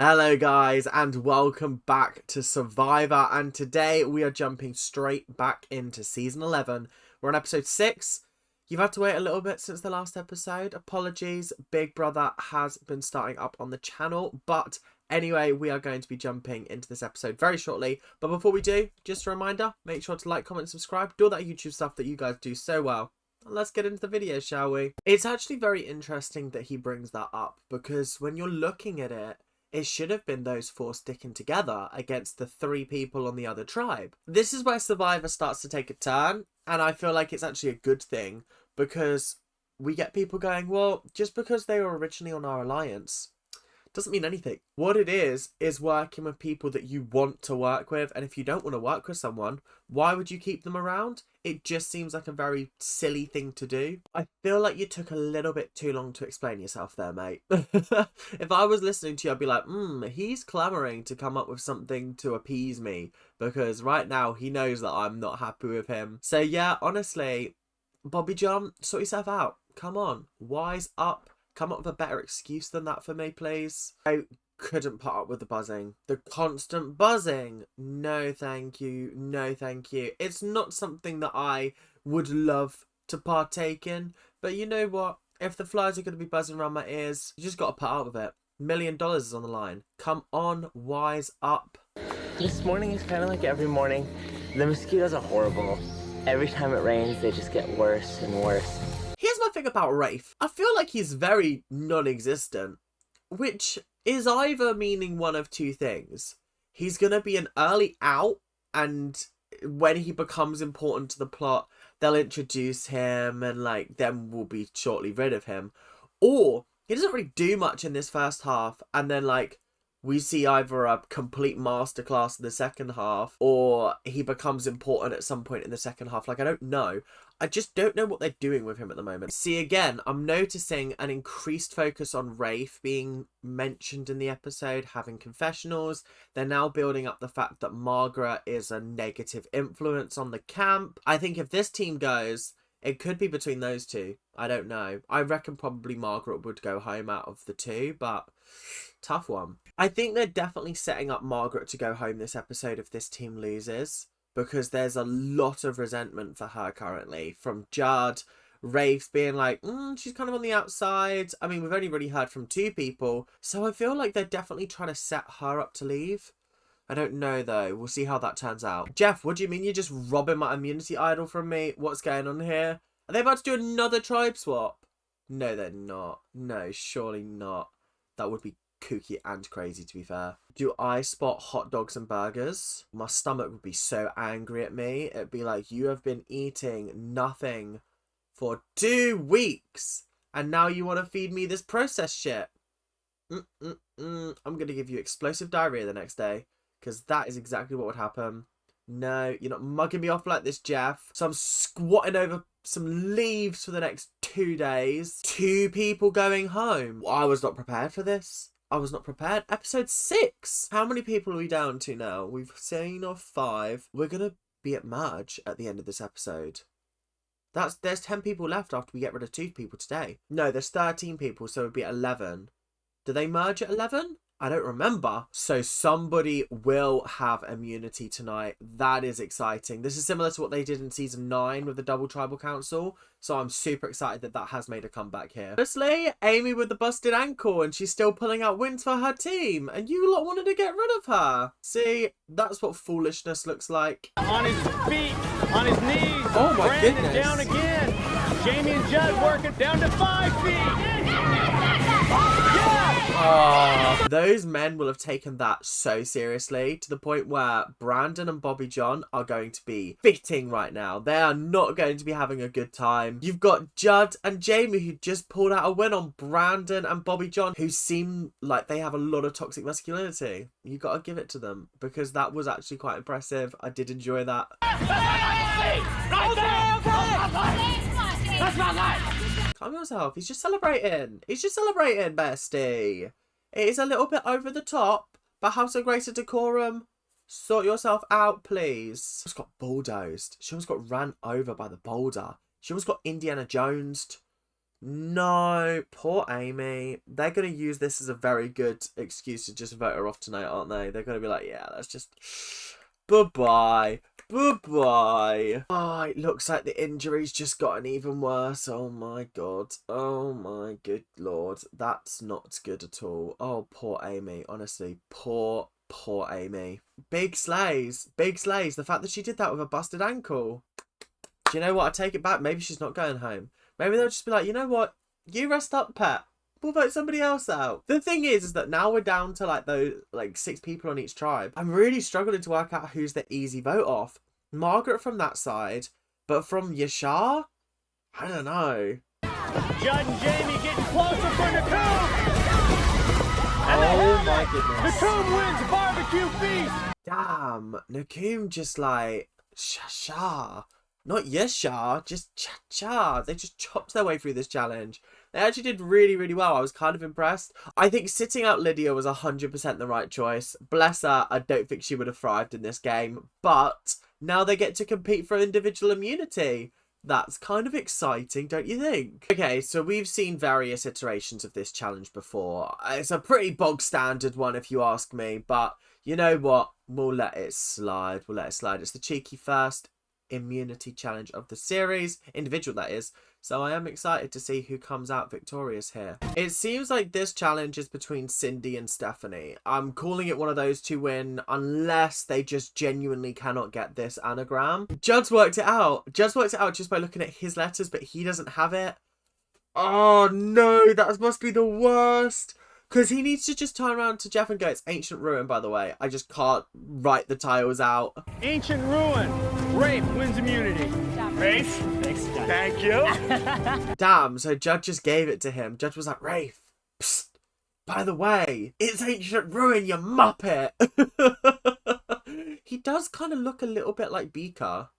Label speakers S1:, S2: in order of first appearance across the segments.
S1: Hello guys and welcome back to Survivor, and today we are jumping straight back into season 11. We're on episode 6. You've had to wait a little bit since the last episode. Apologies, Big Brother has been starting up on the channel, but anyway, we are going to be jumping into this episode very shortly. But before we do, just a reminder, make sure to like, comment, subscribe, do all that YouTube stuff that you guys do so well. Let's get into the video, shall we? It's actually very interesting that he brings that up, because when you're looking at it, it should have been those four sticking together against the 3 people on the other tribe. This is where Survivor starts to take a turn, and I feel like it's actually a good thing, because we get people going, well, just because they were originally on our alliance doesn't mean anything. What it is working with people that you want to work with, and if you don't want to work with someone, why would you keep them around? It just seems like a very silly thing to do. I feel like you took a little bit too long to explain yourself there, mate. If I was listening to you, I'd be like, he's clamoring to come up with something to appease me, because right now he knows that I'm not happy with him. So yeah, honestly, Bobby John, sort yourself out. Come on, wise up. Come up with a better excuse than that for me, please. I couldn't put up with the buzzing. The constant buzzing. No, thank you. No, thank you. It's not something that I would love to partake in. But you know what? If the flies are going to be buzzing around my ears, you just got to put up with it. $1 million is on the line. Come on, wise up.
S2: This morning is kind of like every morning. The mosquitoes are horrible. Every time it rains, they just get worse and worse.
S1: Here's my thing about Rafe. I feel like he's very non-existent, which is either meaning one of two things. He's going to be an early out, and when he becomes important to the plot, they'll introduce him and then we'll be shortly rid of him. Or he doesn't really do much in this first half, and then we see either a complete masterclass in the second half, or he becomes important at some point in the second half. I don't know. I just don't know what they're doing with him at the moment. See, again, I'm noticing an increased focus on Rafe being mentioned in the episode, having confessionals. They're now building up the fact that Margaret is a negative influence on the camp. I think if this team goes, it could be between those two. I don't know. I reckon probably Margaret would go home out of the two, but tough one. I think they're definitely setting up Margaret to go home this episode if this team loses, because there's a lot of resentment for her currently from Judd. Rafe's being like, she's kind of on the outside. I mean, we've only really heard from 2 people, so I feel like they're definitely trying to set her up to leave. I don't know though. We'll see how that turns out. Jeff, what do you mean you're just robbing my immunity idol from me? What's going on here? Are they about to do another tribe swap? No, they're not. No, surely not. That would be kooky and crazy, to be fair. Do I spot hot dogs and burgers? My stomach would be so angry at me. It'd be like, you have been eating nothing for 2 weeks, and now you want to feed me this processed shit. I'm gonna give you explosive diarrhea the next day, because that is exactly what would happen. No, you're not mugging me off like this, Jeff. So I'm squatting over some leaves for the next 2 days. 2 people going home. I was not prepared for this. I was not prepared. Episode 6. How many people are we down to now? We've seen off 5. We're going to be at merge at the end of this episode. There's 10 people left after we get rid of 2 people today. No, there's 13 people, so it would be 11. Do they merge at 11? I don't remember. So somebody will have immunity tonight. That is exciting. This is similar to what they did in season 9 with the double tribal council. So I'm super excited that that has made a comeback here. Honestly, Amy with the busted ankle, and she's still pulling out wins for her team, and you lot wanted to get rid of her. See, that's what foolishness looks like.
S3: On his feet, on his knees.
S1: Oh my
S3: Brandon
S1: goodness.
S3: down again. Jamie and Judd working down to 5 feet.
S1: Oh, those men will have taken that so seriously, to the point where Brandon and Bobby John are going to be fitting right now. They are not going to be having a good time. You've got Judd and Jamie, who just pulled out a win on Brandon and Bobby John, who seem like they have a lot of toxic masculinity. You got to give it to them, because that was actually quite impressive. I did enjoy that. Calm yourself. He's just celebrating. He's just celebrating, bestie. It is a little bit over the top, but have some greater decorum. Sort yourself out, please. She almost got bulldozed. She almost got ran over by the boulder. She almost got Indiana Jonesed. No, poor Amy. They're going to use this as a very good excuse to just vote her off tonight, aren't they? They're going to be like, yeah, let's just... Bye-bye. Bye-bye. Oh, it looks like the injury's just gotten even worse. Oh, my God. Oh, my good Lord. That's not good at all. Oh, poor Amy. Honestly, poor Amy. Big slays. Big slays. The fact that she did that with a busted ankle. Do you know what? I take it back. Maybe she's not going home. Maybe they'll just be like, you know what? You rest up, Pet. We'll vote somebody else out. The thing is that now we're down to like those 6 people on each tribe. I'm really struggling to work out who's the easy vote off. Margaret from that side, but from Yashar? I don't know.
S3: Judd and Jamie getting closer for NGOOO.
S1: Oh my goodness.
S3: NGOOO wins barbecue feast.
S1: Damn. NGOOO just like Shasha. Not Yashar, just Cha-Cha. They just chopped their way through this challenge. They actually did really, really well. I was kind of impressed. I think sitting out Lydia was 100% the right choice. Bless her, I don't think she would have thrived in this game. But now they get to compete for individual immunity. That's kind of exciting, don't you think? Okay, so we've seen various iterations of this challenge before. It's a pretty bog standard one if you ask me. But you know what? We'll let it slide. We'll let it slide. It's the cheeky first immunity challenge of the series, individual that is, so I am excited to see who comes out victorious here. It seems like this challenge is between Cindy and Stephanie. I'm calling it one of those to win unless they just genuinely cannot get this anagram. Judd's worked it out. Judd's worked it out just by looking at his letters, but he doesn't have it. Oh no, that must be the worst. Because he needs to just turn around to Jeff and go, it's Ancient Ruin, by the way. I just can't write the tiles out.
S3: Ancient Ruin. Rafe wins immunity. Rafe. Thanks, Judd. Thank you.
S1: Damn, so Judd just gave it to him. Judd was like, Rafe, psst, by the way, it's Ancient Ruin, you muppet. He does kind of look a little bit like Beaker.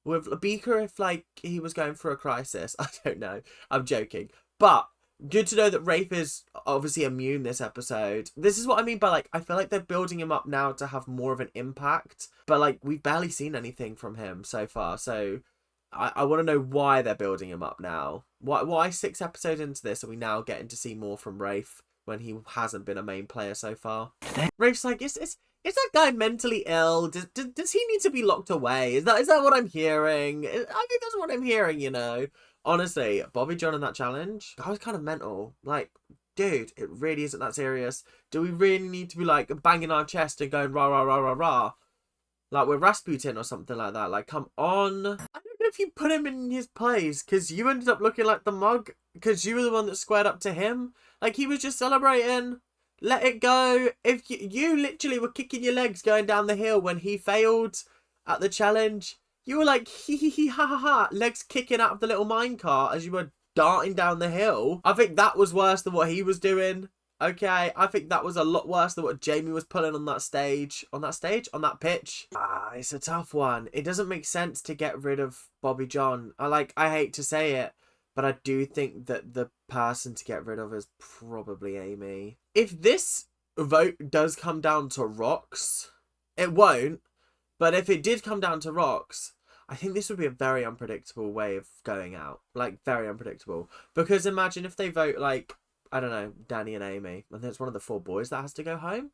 S1: With Beaker, if like he was going through a crisis. I don't know. I'm joking. But good to know that Rafe is obviously immune this episode. This is what I mean by like, I feel like they're building him up now to have more of an impact. But like, we've barely seen anything from him so far. So I want to know why they're building him up now. Why 6 episodes into this are we now getting to see more from Rafe when he hasn't been a main player so far? Rafe's like, is that guy mentally ill? Does he need to be locked away? Is that what I'm hearing? I think that's what I'm hearing, you know. Honestly, Bobby John in that challenge, I was kind of mental. Like, dude, it really isn't that serious. Do we really need to be like banging our chest and going rah rah rah rah rah? Like we're Rasputin or something like that. Like, come on. I don't know if you put him in his place because you ended up looking like the mug because you were the one that squared up to him. Like, he was just celebrating. Let it go. If you literally were kicking your legs going down the hill when he failed at the challenge. You were like, hee hee hee ha ha ha, legs kicking out of the little minecart as you were darting down the hill. I think that was worse than what he was doing. Okay, I think that was a lot worse than what Jamie was pulling on that stage. On that pitch. It's a tough one. It doesn't make sense to get rid of Bobby John. I hate to say it, but I do think that the person to get rid of is probably Amy. If this vote does come down to rocks, it won't. But if it did come down to rocks, I think this would be a very unpredictable way of going out. Like, very unpredictable. Because imagine if they vote, like, I don't know, Danny and Amy, and it's one of the 4 boys that has to go home.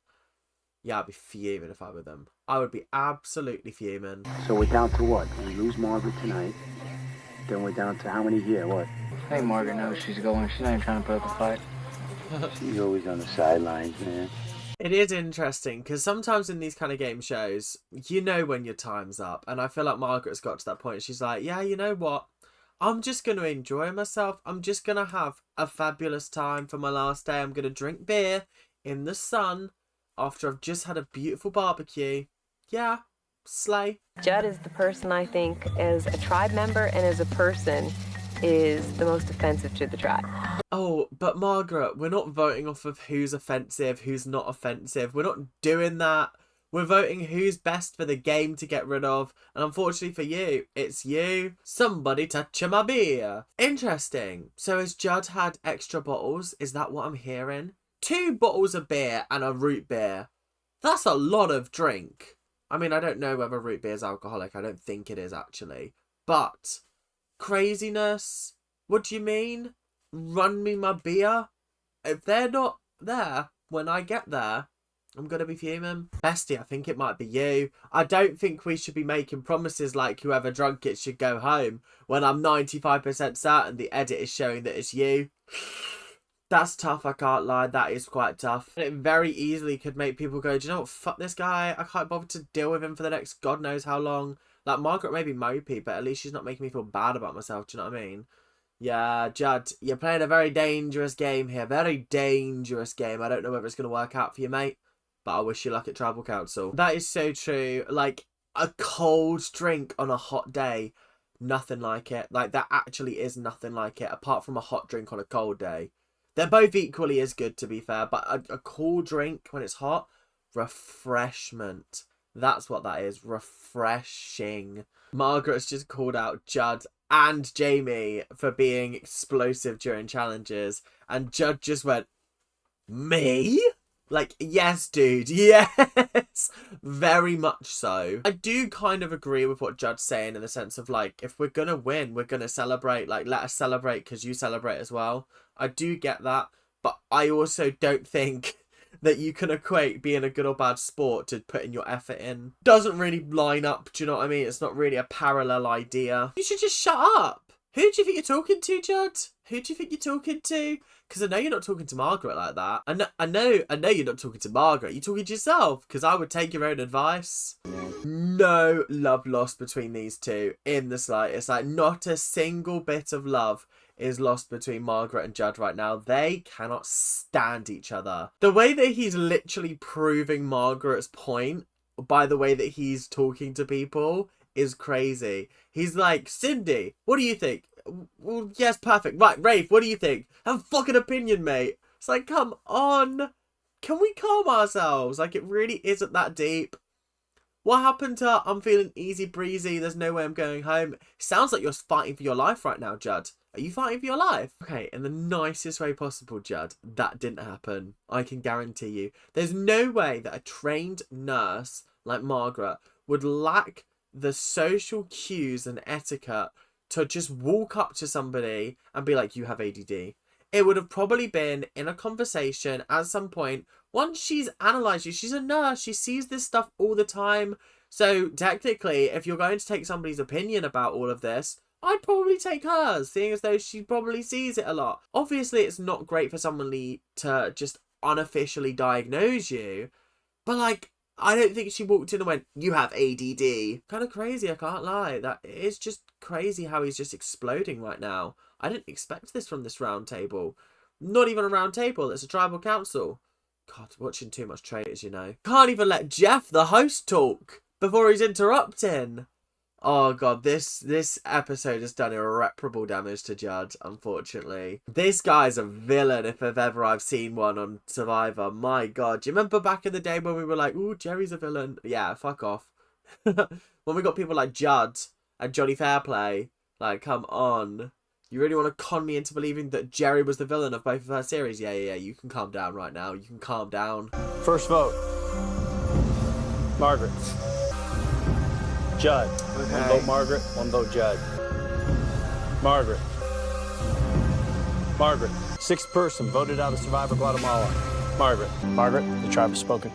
S1: Yeah, I'd be fuming if I were them. I would be absolutely fuming.
S4: So we're down to what? We lose Margaret tonight. Then we're down to how many here? What?
S2: I think Margaret knows she's going. She's not even trying to put up a fight.
S4: She's always on the sidelines, man.
S1: It is interesting because sometimes in these kind of game shows, you know when your time's up. And I feel like Margaret's got to that point. She's like, yeah, you know what? I'm just going to enjoy myself. I'm just going to have a fabulous time for my last day. I'm going to drink beer in the sun after I've just had a beautiful barbecue. Yeah, slay.
S5: Judd is the person I think as a tribe member and as a person is the most offensive to the tribe.
S1: Oh, but Margaret, we're not voting off of who's offensive, who's not offensive. We're not doing that. We're voting who's best for the game to get rid of. And unfortunately for you, it's you. Somebody touch my beer. Interesting. So has Judd had extra bottles? Is that what I'm hearing? 2 bottles of beer and a root beer. That's a lot of drink. I mean, I don't know whether root beer is alcoholic. I don't think it is, actually. But craziness? What do you mean? run me my beer. If they're not there when I get there, I'm going to be fuming. Bestie, I think it might be you. I don't think we should be making promises like whoever drunk it should go home when I'm 95% certain the edit is showing that it's you. That's tough, I can't lie. That is quite tough. It very easily could make people go, do you know what? Fuck this guy. I can't bother to deal with him for the next God knows how long. Like, Margaret may be mopey, but at least she's not making me feel bad about myself. Do you know what I mean? Yeah, Judd, you're playing a very dangerous game here. Very dangerous game. I don't know whether it's going to work out for you, mate. But I wish you luck at Tribal Council. That is so true. Like, a cold drink on a hot day. Nothing like it. Like, there actually is nothing like it. Apart from a hot drink on a cold day. They're both equally as good, to be fair. But a cool drink when it's hot. Refreshment. That's what that is. Refreshing. Margaret's just called out Judd and Jamie for being explosive during challenges. And Judd just went, me? Like, yes, dude. Yes. Very much so. I do kind of agree with what Judd's saying in the sense of, like, if we're going to win, we're going to celebrate. Like, let us celebrate because you celebrate as well. I do get that. But I also don't think that you can equate being a good or bad sport to putting your effort in. Doesn't really line up, do you know what I mean? It's not really a parallel idea. You should just shut up. Who do you think you're talking to, Judd? Who do you think you're talking to? Because I know you're not talking to Margaret like that. I know you're not talking to Margaret. You're talking to yourself, because I would take your own advice. No love lost between these two in the slightest. Like, not a single bit of love is lost between Margaret and Judd right now. They cannot stand each other. The way that he's literally proving Margaret's point by the way that he's talking to people is crazy. He's like, Cindy, what do you think? Well, yes, perfect. Right, Rafe, what do you think? Have a fucking opinion, mate. It's like, come on. Can we calm ourselves? Like, it really isn't that deep. What happened to I'm feeling easy breezy, there's no way I'm going home? Sounds like you're fighting for your life right now, Judd. Are you fighting for your life? Okay, in the nicest way possible, Judd, that didn't happen. I can guarantee you. There's no way that a trained nurse like Margaret would lack the social cues and etiquette to just walk up to somebody and be like, you have ADD. It would have probably been in a conversation at some point. Once she's analysed you, she's a nurse. She sees this stuff all the time. So technically, if you're going to take somebody's opinion about all of this, I'd probably take hers, seeing as though she probably sees it a lot. Obviously, it's not great for someone to just unofficially diagnose you. But, like, I don't think she walked in and went, you have ADD. Kind of crazy, I can't lie. That is just crazy how he's just exploding right now. I didn't expect this from this round table. Not even a round table, it's a tribal council. God, watching too much Traitors, you know. Can't even let Jeff, the host, talk before he's interrupting. Oh god, this episode has done irreparable damage to Judd, unfortunately. This guy's a villain if I've seen one on Survivor. My god, do you remember back in the day when we were like, ooh, Jerry's a villain? Yeah, fuck off. When we got people like Judd and Johnny Fairplay, like, come on. You really want to con me into believing that Jerry was the villain of both of her series? Yeah, you can calm down right now. You can calm down.
S3: First vote. Margaret. Judd. Okay. One vote Margaret, one vote Judd. Margaret. Margaret. Sixth person voted out of Survivor Guatemala. Margaret. Margaret, the tribe has spoken.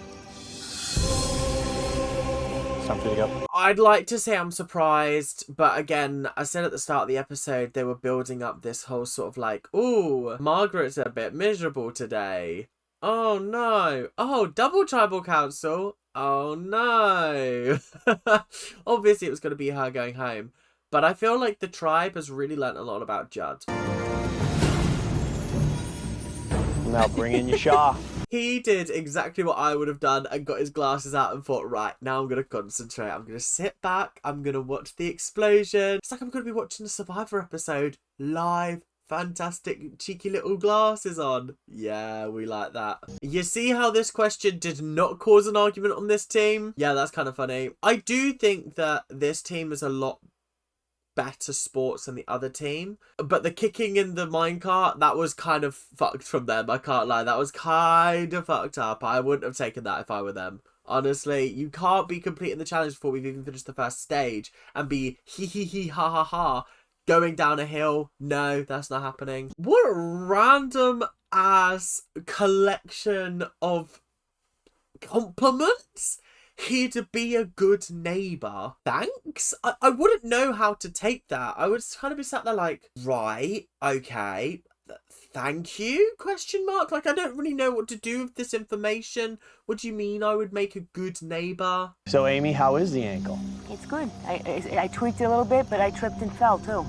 S3: It's time for you to go.
S1: I'd like to say I'm surprised, but again, I said at the start of the episode, they were building up this whole sort of like, ooh, Margaret's a bit miserable today. Oh no. Oh, double tribal council. Oh no. Obviously it was going to be her going home. But I feel like the tribe has really learnt a lot about Judd.
S3: Now bring in your Shaw.
S1: He did exactly what I would have done and got his glasses out and thought, right, now I'm going to concentrate. I'm going to sit back. I'm going to watch the explosion. It's like I'm going to be watching a Survivor episode live. Fantastic cheeky little glasses on. Yeah, we like that. You see how this question did not cause an argument on this team? Yeah, that's kind of funny. I do think that this team is a lot better sports than the other team, but the kicking in the minecart, that was kind of fucked from them. I can't lie, that was kind of fucked up. I wouldn't have taken that if I were them. Honestly, you can't be completing the challenge before we've even finished the first stage and be hee hee hee ha ha ha going down a hill. No, that's not happening. What a random ass collection of compliments. He'd be a good neighbour. Thanks? I wouldn't know how to take that. I would kind of be sat there like, right, okay, thank you, question mark? Like, I don't really know what to do with this information. What do you mean I would make a good neighbour?
S4: So, Amy, how is the ankle?
S6: It's good. I tweaked it a little bit, but I tripped and fell too.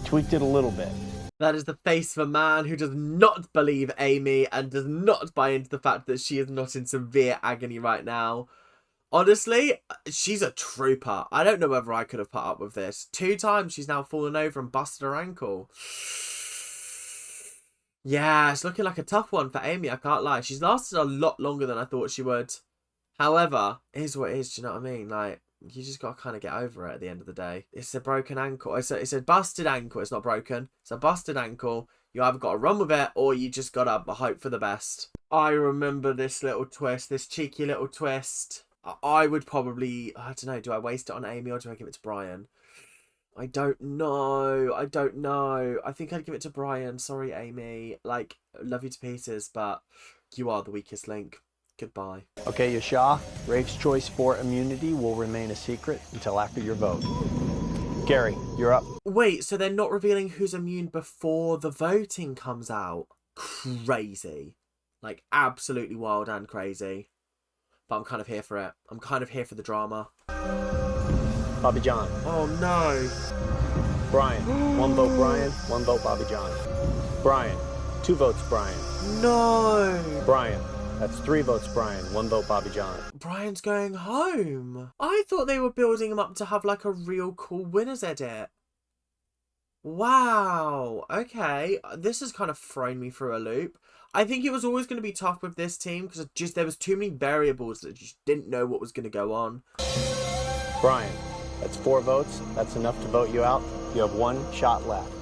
S4: Tweaked it a little bit.
S1: That is the face of a man who does not believe Amy and does not buy into the fact that she is not in severe agony right now. Honestly, she's a trooper. I don't know whether I could have put up with this. 2 times she's now fallen over and busted her ankle. Yeah, it's looking like a tough one for Amy, I can't lie. She's lasted a lot longer than I thought she would. However, it is what it is, do you know what I mean? Like, you just got to kind of get over it at the end of the day. It's a broken ankle. It's a busted ankle. It's not broken. It's a busted ankle. You either got to run with it or you just got to hope for the best. I remember this little twist, this cheeky little twist. I would probably, I don't know, do I waste it on Amy or do I give it to Brian? I don't know. I don't know. I think I'd give it to Brian. Sorry, Amy. Like, love you to pieces, but you are the weakest link. Goodbye.
S4: Okay, Yasha, Rafe's choice for immunity will remain a secret until after your vote. Gary, you're up.
S1: Wait, so they're not revealing who's immune before the voting comes out? Crazy. Like, absolutely wild and crazy. But I'm kind of here for it. I'm kind of here for the drama.
S4: Bobby John.
S1: Oh, no.
S4: Brian. 1 vote Brian, 1 vote Bobby John. Brian. 2 votes Brian.
S1: No.
S4: Brian. That's 3 votes Brian, 1 vote Bobby John.
S1: Brian's going home. I thought they were building him up to have like a real cool winner's edit. Wow. Okay. This has kind of thrown me through a loop. I think it was always going to be tough with this team because there was too many variables that just didn't know what was going to go on.
S4: Brian, that's 4 votes. That's enough to vote you out. You have 1 shot left.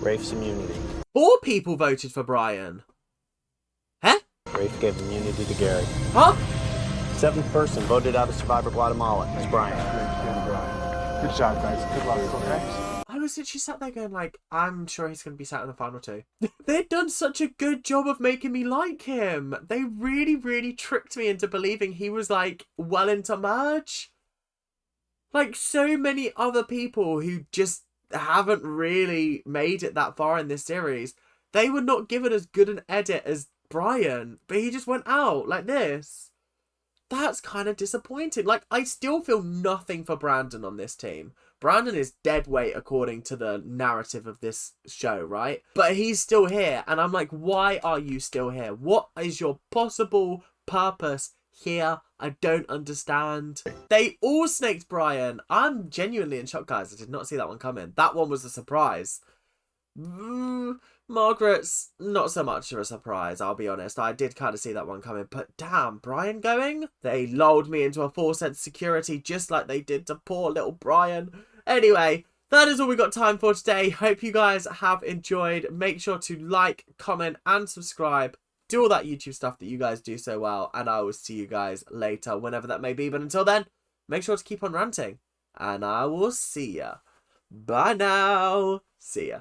S4: Rafe's immunity.
S1: 4 people voted for Brian. Huh?
S4: Rafe gave immunity to Gary.
S1: Huh?
S4: 7th person voted out of Survivor Guatemala. It's Brian.
S3: Good job, guys. Good luck, okay?
S1: I was literally sat there going like, I'm sure he's going to be sat in the final 2. They'd done such a good job of making me like him. They really, really tricked me into believing he was like well into merge. Like so many other people who just haven't really made it that far in this series, they were not given as good an edit as Brian, but he just went out like this. That's kind of disappointing. Like, I still feel nothing for Brandon on this team. Brandon is dead weight according to the narrative of this show, right? But he's still here, and I'm like, why are you still here? What is your possible purpose here? I don't understand. They all snaked Brian. I'm genuinely in shock, guys. I did not see that one coming. That one was a surprise. Margaret's not so much of a surprise, I'll be honest. I did kind of see that one coming, but damn, Brian going? They lulled me into a false sense of security just like they did to poor little Brian. Anyway, that is all we got time for today. Hope you guys have enjoyed. Make sure to like, comment, and subscribe. Do all that YouTube stuff that you guys do so well, and I will see you guys later, whenever that may be. But until then, make sure to keep on ranting, and I will see ya. Bye now. See ya.